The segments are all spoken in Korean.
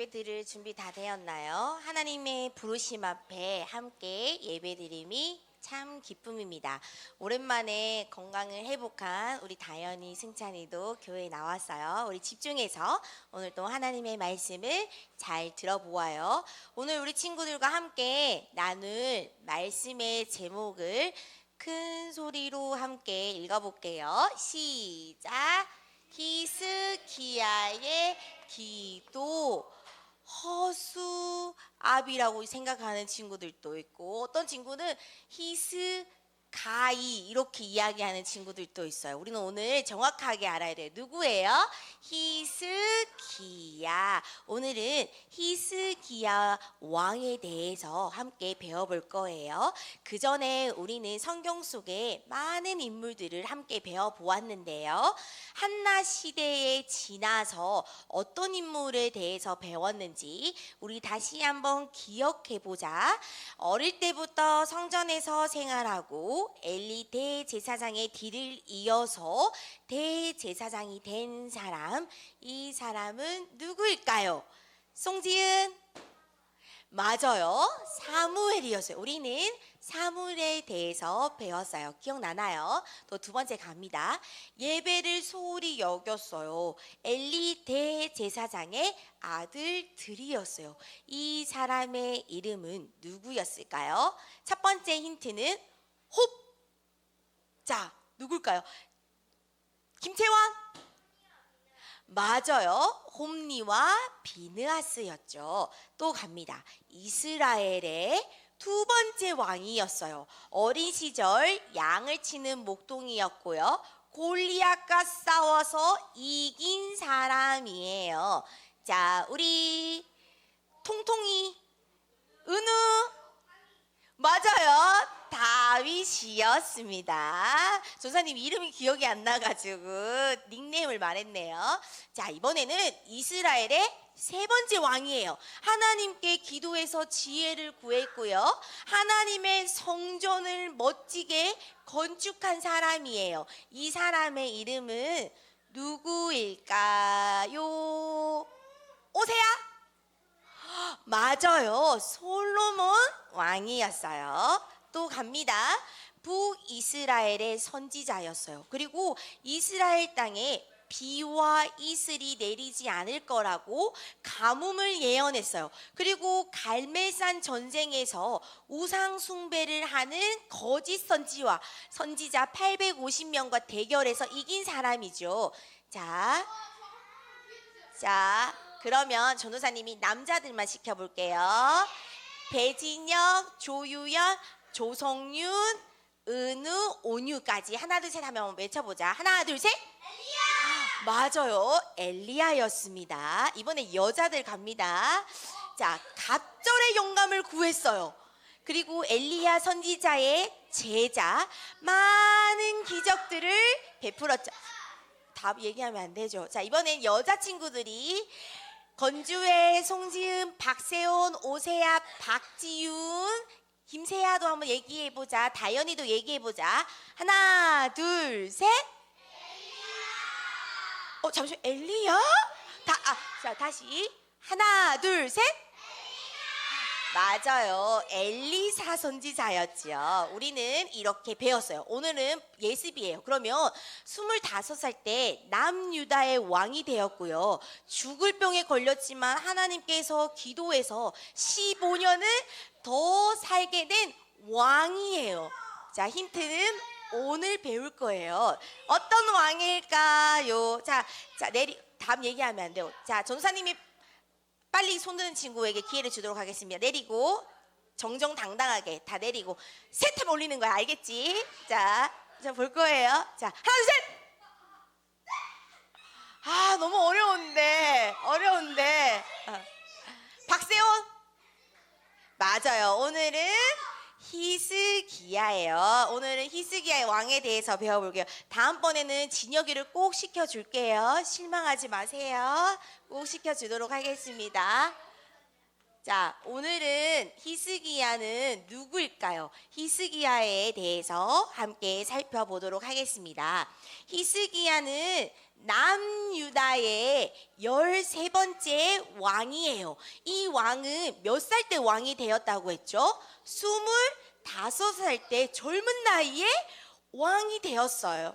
예배 드릴 준비 다 되었나요? 하나님의 부르심 앞에 함께 예배 드림이 참 기쁨입니다. 오랜만에 건강을 회복한 우리 다현이, 승찬이도 교회에 나왔어요. 우리 집중해서 오늘 또 하나님의 말씀을 잘 들어보아요. 오늘 우리 친구들과 함께 나눌 말씀의 제목을 큰 소리로 함께 읽어볼게요. 시작! 히스기야의 기도. 허수아비라고 생각하는 친구들도 있고, 어떤 친구는 히스가이 이렇게 이야기하는 친구들도 있어요. 우리는 오늘 정확하게 알아야 돼요. 누구예요? 히스기야. 오늘은 히스기야 왕에 대해서 함께 배워볼 거예요. 그 전에 우리는 성경 속에 많은 인물들을 함께 배워보았는데요. 한나 시대에 지나서 어떤 인물에 대해서 배웠는지 우리 다시 한번 기억해보자. 어릴 때부터 성전에서 생활하고 엘리 대제사장의 뒤를 이어서 대제사장이 된 사람, 이 사람은 누구일까요? 송지은? 맞아요. 사무엘이었어요. 우리는 사무엘에 대해서 배웠어요. 기억나나요? 또 두 번째 갑니다. 예배를 소홀히 여겼어요. 엘리 대제사장의 아들들이었어요. 이 사람의 이름은 누구였을까요? 첫 번째 힌트는 홉. 자, 누굴까요? 김채원? 맞아요. 홈리와 비느하스였죠. 또 갑니다. 이스라엘의 두 번째 왕이었어요. 어린 시절 양을 치는 목동이었고요. 골리앗과 싸워서 이긴 사람이에요. 자, 우리 통통이 은우. 맞아요. 다윗이었습니다. 조사님 이름이 기억이 안 나가지고 닉네임을 말했네요. 자, 이번에는 이스라엘의 세 번째 왕이에요. 하나님께 기도해서 지혜를 구했고요. 하나님의 성전을 멋지게 건축한 사람이에요. 이 사람의 이름은 누구일까요? 오세야? 맞아요. 솔로몬 왕이었어요. 또 갑니다. 북이스라엘의 선지자였어요. 그리고 이스라엘 땅에 비와 이슬이 내리지 않을 거라고 가뭄을 예언했어요. 그리고 갈멜산 전쟁에서 우상 숭배를 하는 거짓 선지자 850명과 대결해서 이긴 사람이죠. 자, 그러면 전도사님이 남자들만 시켜볼게요. 배진혁, 조유연, 조성윤, 은우, 온유까지 하나 둘 셋 하면 외쳐보자. 하나 둘 셋. 엘리야. 맞아요. 엘리야였습니다. 이번에 여자들 갑니다. 자, 갑절의 영감을 구했어요. 그리고 엘리야 선지자의 제자 많은 기적들을 베풀었죠. 답 얘기하면 안 되죠. 자, 이번엔 여자친구들이 건주혜, 송지은, 박세온, 오세아, 박지윤, 김세아도 한번 얘기해보자. 다현이도 얘기해보자. 하나, 둘, 셋. 잠시만, 엘리야? 자, 다시. 하나, 둘, 셋. 맞아요. 엘리사 선지자였지요. 우리는 이렇게 배웠어요. 오늘은 예습이에요. 그러면 25살 때 남유다의 왕이 되었고요. 죽을 병에 걸렸지만 하나님께서 기도해서 15년을 더 살게 된 왕이에요. 자, 힌트는 오늘 배울 거예요. 어떤 왕일까요? 답 얘기하면 안 돼요. 자, 전사님이 빨리 손드는 친구에게 기회를 주도록 하겠습니다. 내리고 정정당당하게 다 내리고 셋 하면 올리는 거야. 알겠지? 자, 볼 거예요. 자, 하나 둘 셋. 너무 어려운데. 박세온. 맞아요. 오늘은 히스기야예요. 오늘은 히스기야의 왕에 대해서 배워볼게요. 다음번에는 진혁이를 꼭 시켜줄게요. 실망하지 마세요. 꼭 시켜주도록 하겠습니다. 자, 오늘은 히스기야는 누구일까요? 히스기야에 대해서 함께 살펴보도록 하겠습니다. 히스기야는 남유다의 13번째 왕이에요. 이 왕은 몇 살 때 왕이 되었다고 했죠? 25살 때 젊은 나이에 왕이 되었어요.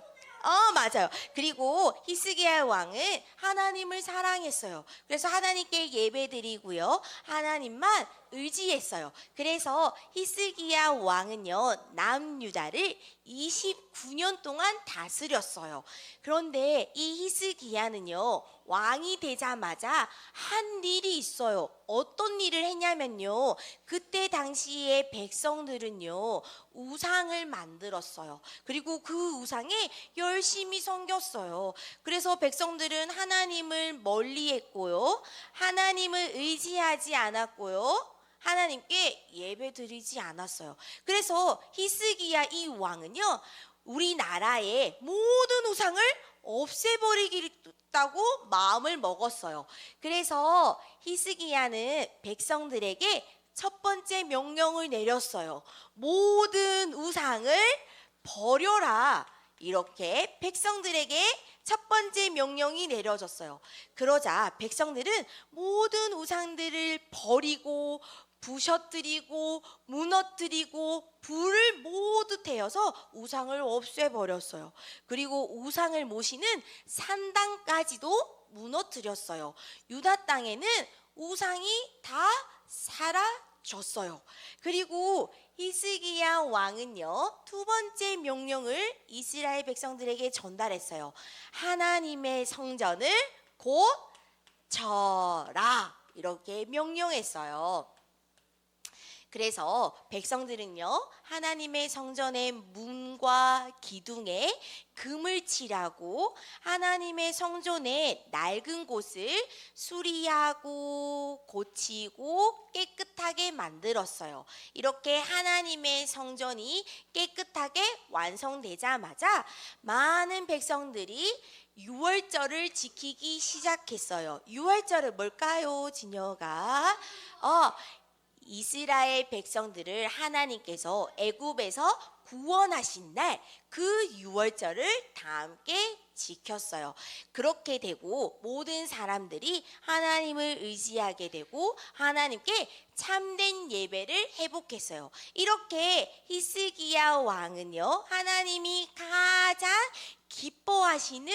맞아요. 그리고 히스기야 왕은 하나님을 사랑했어요. 그래서 하나님께 예배드리고요. 하나님만 의지했어요. 그래서 히스기야 왕은요, 남유다를 29년 동안 다스렸어요. 그런데 이 히스기야는요, 왕이 되자마자 한 일이 있어요. 어떤 일을 했냐면요, 그때 당시에 백성들은요, 우상을 만들었어요. 그리고 그 우상에 열심히 섬겼어요. 그래서 백성들은 하나님을 멀리했고요, 하나님을 의지하지 않았고요, 하나님께 예배드리지 않았어요. 그래서 히스기야 이 왕은요, 우리나라의 모든 우상을 없애버리겠다고 마음을 먹었어요. 그래서 히스기야는 백성들에게 첫 번째 명령을 내렸어요. 모든 우상을 버려라. 이렇게 백성들에게 첫 번째 명령이 내려졌어요. 그러자 백성들은 모든 우상들을 버리고 부셔뜨리고 무너뜨리고 불을 모두 태워서 우상을 없애버렸어요. 그리고 우상을 모시는 산당까지도 무너뜨렸어요. 유다 땅에는 우상이 다 사라졌어요. 그리고 히스기야 왕은요, 두 번째 명령을 이스라엘 백성들에게 전달했어요. 하나님의 성전을 고쳐라. 이렇게 명령했어요. 그래서 백성들은요, 하나님의 성전의 문과 기둥에 금을 칠하고 하나님의 성전의 낡은 곳을 수리하고 고치고 깨끗하게 만들었어요. 이렇게 하나님의 성전이 깨끗하게 완성되자마자 많은 백성들이 유월절을 지키기 시작했어요. 유월절은 뭘까요, 진여가? 이스라엘 백성들을 하나님께서 애굽에서 구원하신 날 그 유월절을 다 함께 지켰어요. 그렇게 되고 모든 사람들이 하나님을 의지하게 되고 하나님께 참된 예배를 회복했어요. 이렇게 히스기야 왕은요, 하나님이 가장 기뻐하시는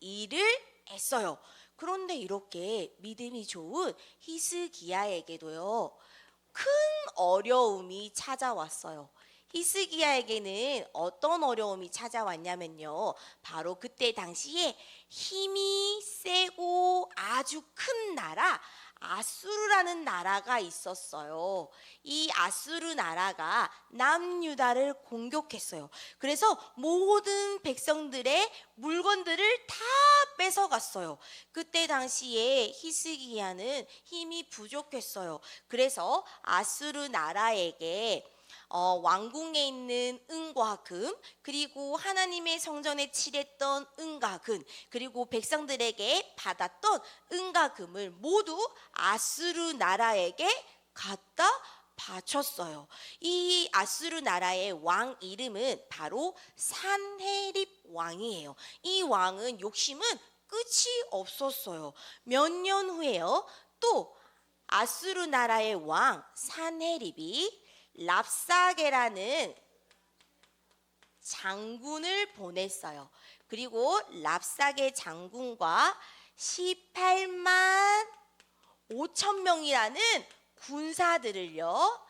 일을 했어요. 그런데 이렇게 믿음이 좋은 히스기야에게도요, 큰 어려움이 찾아왔어요. 히스기야에게는 어떤 어려움이 찾아왔냐면요, 바로 그때 당시에 힘이 세고 아주 큰 나라 아수르라는 나라가 있었어요. 이 아수르 나라가 남유다를 공격했어요. 그래서 모든 백성들의 물건들을 다 뺏어갔어요. 그때 당시에 히스기야는 힘이 부족했어요. 그래서 아수르 나라에게 왕궁에 있는 은과 금, 그리고 하나님의 성전에 칠했던 은과 금, 그리고 백성들에게 받았던 은과 금을 모두 아수르 나라에게 갖다 바쳤어요. 이 아수르 나라의 왕 이름은 바로 산헤립 왕이에요. 이 왕은 욕심은 끝이 없었어요. 몇 년 후에요, 또 아수르 나라의 왕 산헤립이 랍사게라는 장군을 보냈어요. 그리고 랍사게 장군과 18만 5천 명이라는 군사들을요,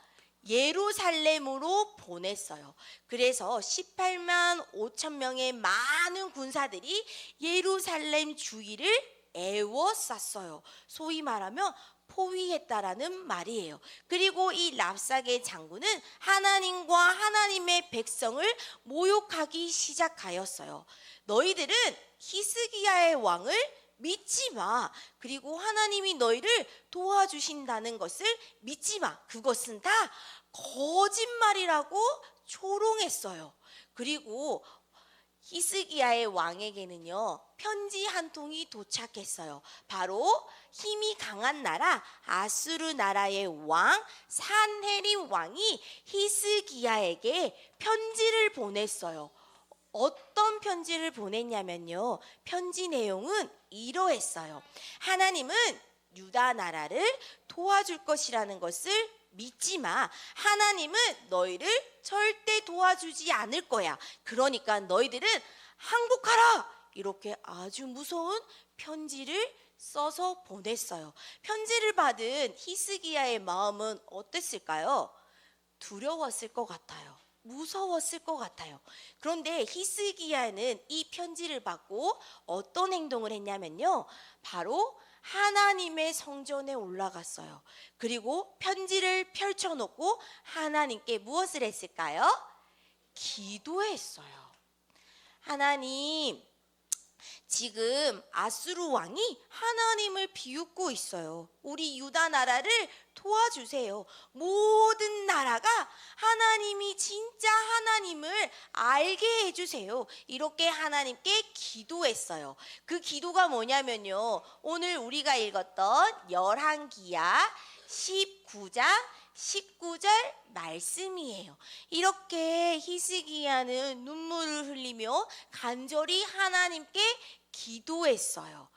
예루살렘으로 보냈어요. 그래서 18만 5천 명의 많은 군사들이 예루살렘 주위를 에워쌌어요. 소위 말하면 포위했다라는 말이에요. 그리고 이 랍사게 장군은 하나님과 하나님의 백성을 모욕하기 시작하였어요. 너희들은 히스기야의 왕을 믿지 마. 그리고 하나님이 너희를 도와주신다는 것을 믿지 마. 그것은 다 거짓말이라고 조롱했어요. 그리고 히스기야의 왕에게는요, 편지 한 통이 도착했어요. 바로 힘이 강한 나라 아수르 나라의 왕 산헤립 왕이 히스기야에게 편지를 보냈어요. 어떤 편지를 보냈냐면요, 편지 내용은 이러했어요. 하나님은 유다 나라를 도와줄 것이라는 것을 믿지 마. 하나님은 너희를 절대 도와주지 않을 거야. 그러니까 너희들은 항복하라. 이렇게 아주 무서운 편지를 써서 보냈어요. 편지를 받은 히스기야의 마음은 어땠을까요? 두려웠을 것 같아요. 무서웠을 것 같아요. 그런데 히스기야는 이 편지를 받고 어떤 행동을 했냐면요, 바로 하나님의 성전에 올라갔어요. 그리고 편지를 펼쳐놓고 하나님께 무엇을 했을까요? 기도했어요. 하나님, 지금 아수르 왕이 하나님을 비웃고 있어요. 우리 유다 나라를 도와주세요. 모든 나라가 하나님이 진짜 하나님을 알게 해주세요. 이렇게 하나님께 기도했어요. 그 기도가 뭐냐면요, 오늘 우리가 읽었던 열왕기야 19장 19절 말씀이에요. 이렇게 히스기야는 눈물을 흘리며 간절히 하나님께 기도했어요.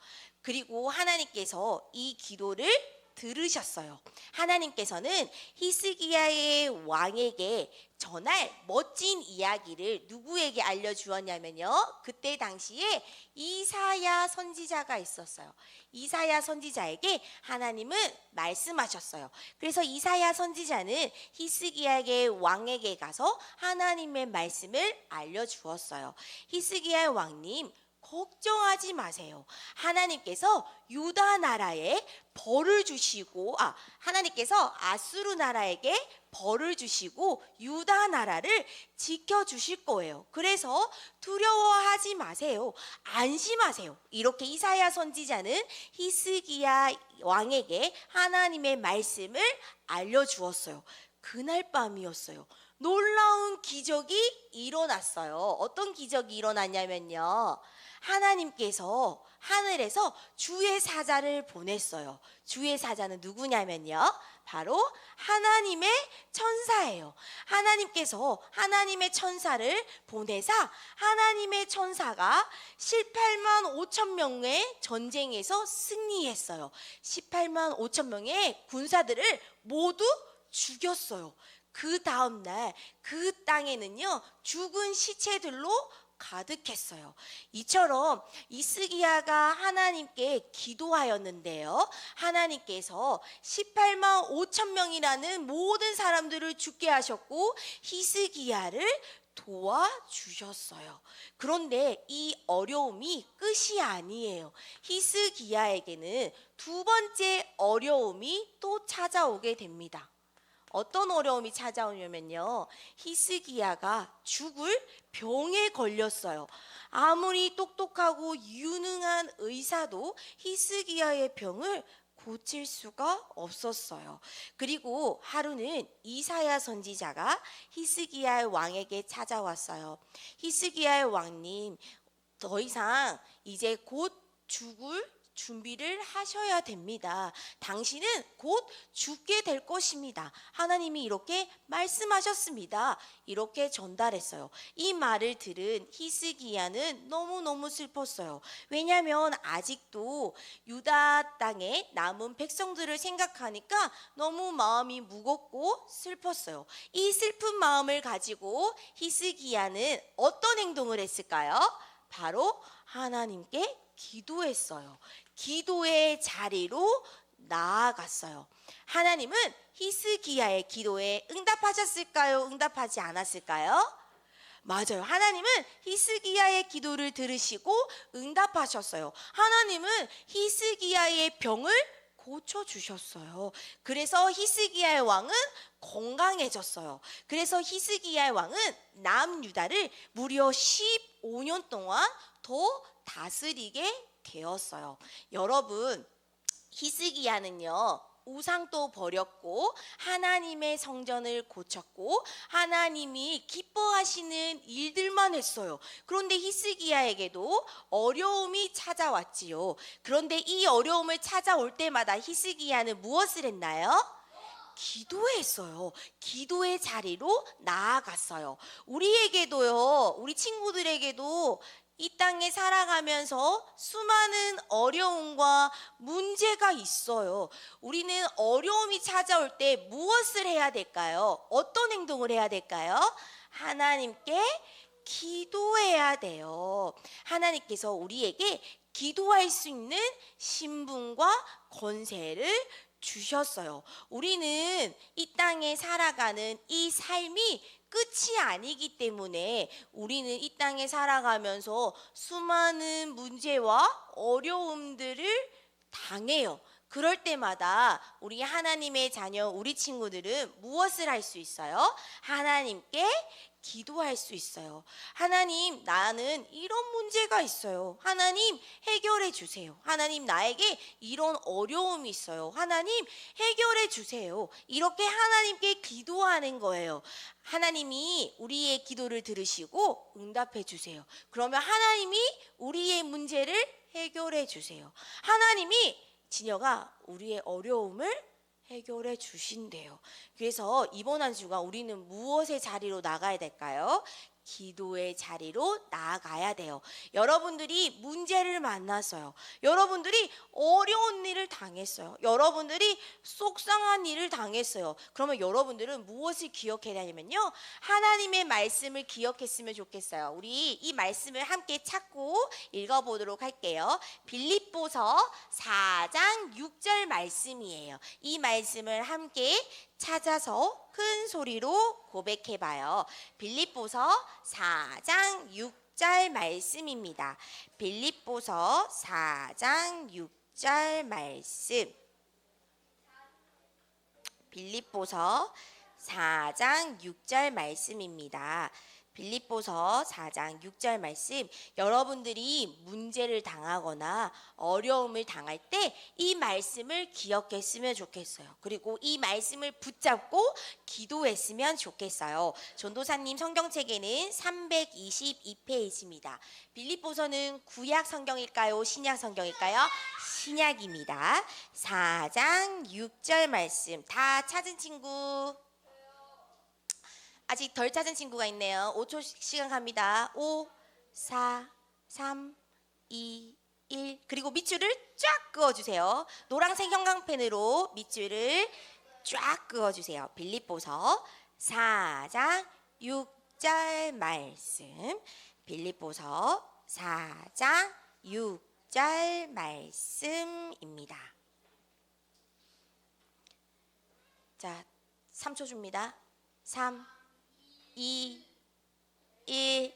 그리고 하나님께서 이 기도를 들으셨어요. 하나님께서는 히스기야의 왕에게 전할 멋진 이야기를 누구에게 알려주었냐면요, 그때 당시에 이사야 선지자가 있었어요. 이사야 선지자에게 하나님은 말씀하셨어요. 그래서 이사야 선지자는 히스기야의 왕에게 가서 하나님의 말씀을 알려주었어요. 히스기야 왕님, 걱정하지 마세요. 하나님께서 유다 나라에 벌을 주시고, 하나님께서 아수르 나라에게 벌을 주시고 유다 나라를 지켜주실 거예요. 그래서 두려워하지 마세요. 안심하세요. 이렇게 이사야 선지자는 히스기야 왕에게 하나님의 말씀을 알려주었어요. 그날 밤이었어요. 놀라운 기적이 일어났어요. 어떤 기적이 일어났냐면요, 하나님께서 하늘에서 주의 사자를 보냈어요. 주의 사자는 누구냐면요, 바로 하나님의 천사예요. 하나님께서 하나님의 천사를 보내사 하나님의 천사가 18만 5천 명의 전쟁에서 승리했어요. 18만 5천 명의 군사들을 모두 죽였어요. 그 다음날 그 땅에는요, 죽은 시체들로 가득했어요. 이처럼 히스기야가 하나님께 기도하였는데요, 하나님께서 18만 5천 명이라는 모든 사람들을 죽게 하셨고 히스기야를 도와주셨어요. 그런데 이 어려움이 끝이 아니에요. 히스기야에게는 두 번째 어려움이 또 찾아오게 됩니다. 어떤 어려움이 찾아오냐면요, 히스기야가 죽을 병에 걸렸어요. 아무리 똑똑하고 유능한 의사도 히스기야의 병을 고칠 수가 없었어요. 그리고 하루는 이사야 선지자가 히스기야 왕에게 찾아왔어요. 히스기야 왕님, 더 이상 이제 곧 죽을 준비를 하셔야 됩니다. 당신은 곧 죽게 될 것입니다. 하나님이 이렇게 말씀하셨습니다. 이렇게 전달했어요. 이 말을 들은 히스기야는 너무너무 슬펐어요. 왜냐하면 아직도 유다 땅에 남은 백성들을 생각하니까 너무 마음이 무겁고 슬펐어요. 이 슬픈 마음을 가지고 히스기야는 어떤 행동을 했을까요? 바로 하나님께 기도했어요. 기도의 자리로 나아갔어요. 하나님은 히스기야의 기도에 응답하셨을까요? 응답하지 않았을까요? 맞아요. 하나님은 히스기야의 기도를 들으시고 응답하셨어요. 하나님은 히스기야의 병을 고쳐주셨어요. 그래서 히스기야의 왕은 건강해졌어요. 그래서 히스기야의 왕은 남유다를 무려 15년 동안 더 다스리게 되었어요. 여러분, 히스기야는요, 우상도 버렸고 하나님의 성전을 고쳤고 하나님이 기뻐하시는 일들만 했어요. 그런데 히스기야에게도 어려움이 찾아왔지요. 그런데 이 어려움을 찾아올 때마다 히스기야는 무엇을 했나요? 기도했어요. 기도의 자리로 나아갔어요. 우리에게도요, 우리 친구들에게도 이 땅에 살아가면서 수많은 어려움과 문제가 있어요. 우리는 어려움이 찾아올 때 무엇을 해야 될까요? 어떤 행동을 해야 될까요? 하나님께 기도해야 돼요. 하나님께서 우리에게 기도할 수 있는 신분과 권세를 주셨어요. 우리는 이 땅에 살아가는 이 삶이 끝이 아니기 때문에 우리는 이 땅에 살아가면서 수많은 문제와 어려움들을 당해요. 그럴 때마다 우리 하나님의 자녀, 우리 친구들은 무엇을 할 수 있어요? 하나님께 기도할 수 있어요. 하나님, 나는 이런 문제가 있어요. 하나님, 해결해 주세요. 하나님, 나에게 이런 어려움이 있어요. 하나님, 해결해 주세요. 이렇게 하나님께 기도하는 거예요. 하나님이 우리의 기도를 들으시고 응답해 주세요. 그러면 하나님이 우리의 문제를 해결해 주세요. 하나님이 진여가 우리의 어려움을 해결해 주신대요. 그래서 이번 한 주간 우리는 무엇의 자리로 나가야 될까요? 기도의 자리로 나아가야 돼요. 여러분들이 문제를 만났어요. 여러분들이 어려운 일을 당했어요. 여러분들이 속상한 일을 당했어요. 그러면 여러분들은 무엇을 기억해야 하냐면요, 하나님의 말씀을 기억했으면 좋겠어요. 우리 이 말씀을 함께 찾고 읽어보도록 할게요. 빌립보서 4장 6절 말씀이에요. 이 말씀을 함께 찾아서 큰 소리로 고백해봐요. 빌립보서 4장 6절 말씀입니다. 빌립보서 4장 6절 말씀. 빌립보서 4장 6절 말씀입니다. 빌립보서 4장 6절 말씀, 여러분들이 문제를 당하거나 어려움을 당할 때 이 말씀을 기억했으면 좋겠어요. 그리고 이 말씀을 붙잡고 기도했으면 좋겠어요. 전도사님 성경책에는 322페이지입니다. 빌립보서는 구약 성경일까요? 신약 성경일까요? 신약입니다. 4장 6절 말씀 다 찾은 친구? 아직 덜 찾은 친구가 있네요. 5초 시간 갑니다. 5, 4, 3, 2, 1. 그리고 밑줄을 쫙 그어주세요. 노란색 형광펜으로 밑줄을 쫙 그어주세요. 빌립보서 4장 6절 말씀. 빌립보서 4장 6절 말씀입니다. 자, 3초 줍니다. 3, 2, 1,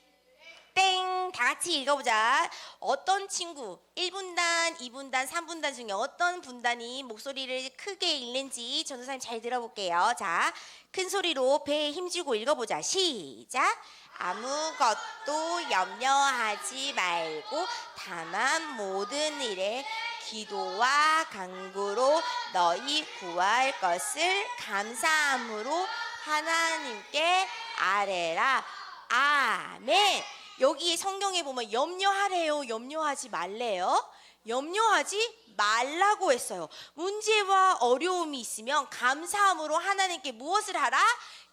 땡! 다 같이 읽어보자. 어떤 친구, 1분단, 2분단, 3분단 중에 어떤 분단이 목소리를 크게 읽는지 전도사님 잘 들어볼게요. 자, 큰 소리로 배에 힘주고 읽어보자. 시작! 아무것도 염려하지 말고 다만 모든 일에 기도와 간구로 너희 구할 것을 감사함으로 하나님께 아뢰라. 아멘. 여기 성경에 보면 염려하래요, 염려하지 말래요? 염려하지 말라고 했어요. 문제와 어려움이 있으면 감사함으로 하나님께 무엇을 하라?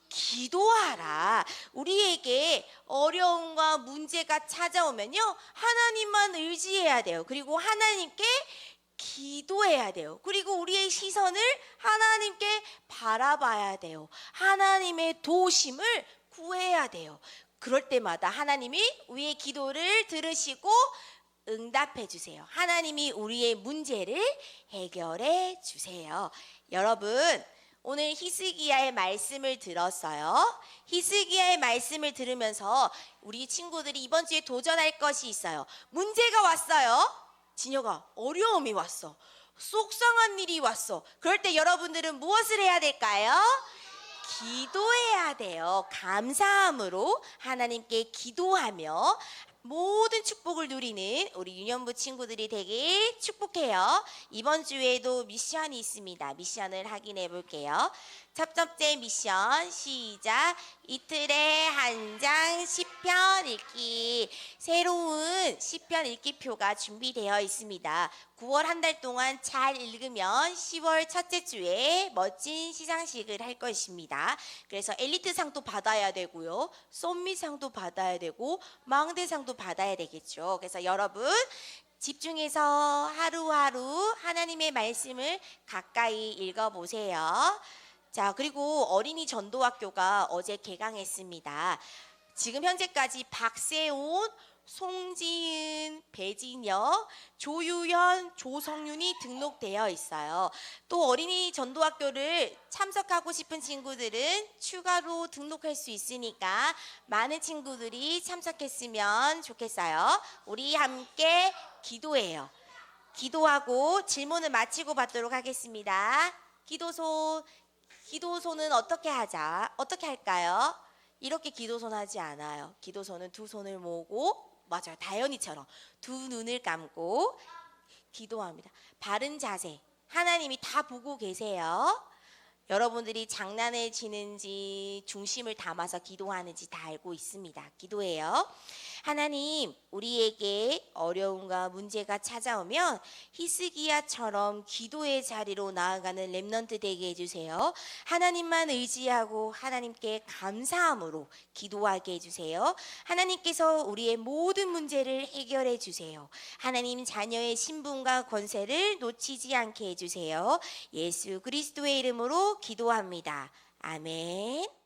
기도하라. 우리에게 어려움과 문제가 찾아오면요, 하나님만 의지해야 돼요. 그리고 하나님께 기도해야 돼요. 그리고 우리의 시선을 하나님께 바라봐야 돼요. 하나님의 도우심을 구해야 돼요. 그럴 때마다 하나님이 우리의 기도를 들으시고 응답해 주세요. 하나님이 우리의 문제를 해결해 주세요. 여러분, 오늘 히스기야의 말씀을 들었어요. 히스기야의 말씀을 들으면서 우리 친구들이 이번 주에 도전할 것이 있어요. 문제가 왔어요. 진여가 어려움이 왔어. 속상한 일이 왔어. 그럴 때 여러분들은 무엇을 해야 될까요? 기도해야 돼요. 감사함으로 하나님께 기도하며 모든 축복을 누리는 우리 유년부 친구들이 되길 축복해요. 이번 주에도 미션이 있습니다. 미션을 확인해 볼게요. 첫 번째 미션 시작. 이틀에 한 장 시편 읽기. 새로운 시편 읽기표가 준비되어 있습니다. 9월 한 달 동안 잘 읽으면 10월 첫째 주에 멋진 시상식을 할 것입니다. 그래서 엘리트상도 받아야 되고요. 썸미상도 받아야 되고 망대상도 받아야 되겠죠. 그래서 여러분 집중해서 하루하루 하나님의 말씀을 가까이 읽어보세요. 자, 그리고 어린이 전도학교가 어제 개강했습니다. 지금 현재까지 박세온, 송지은, 배진혁, 조유현, 조성윤이 등록되어 있어요. 또 어린이 전도학교를 참석하고 싶은 친구들은 추가로 등록할 수 있으니까 많은 친구들이 참석했으면 좋겠어요. 우리 함께 기도해요. 기도하고 질문을 마치고 받도록 하겠습니다. 기도소는 어떻게 할까요? 이렇게 기도손 하지 않아요. 기도손은 두 손을 모으고, 맞아요. 다현이처럼 두 눈을 감고 기도합니다. 바른 자세. 하나님이 다 보고 계세요. 여러분들이 장난을 치는지 중심을 담아서 기도하는지 다 알고 있습니다. 기도해요. 하나님, 우리에게 어려움과 문제가 찾아오면 히스기야처럼 기도의 자리로 나아가는 렘넌트 되게 해주세요. 하나님만 의지하고 하나님께 감사함으로 기도하게 해주세요. 하나님께서 우리의 모든 문제를 해결해 주세요. 하나님 자녀의 신분과 권세를 놓치지 않게 해주세요. 예수 그리스도의 이름으로 기도합니다. 아멘.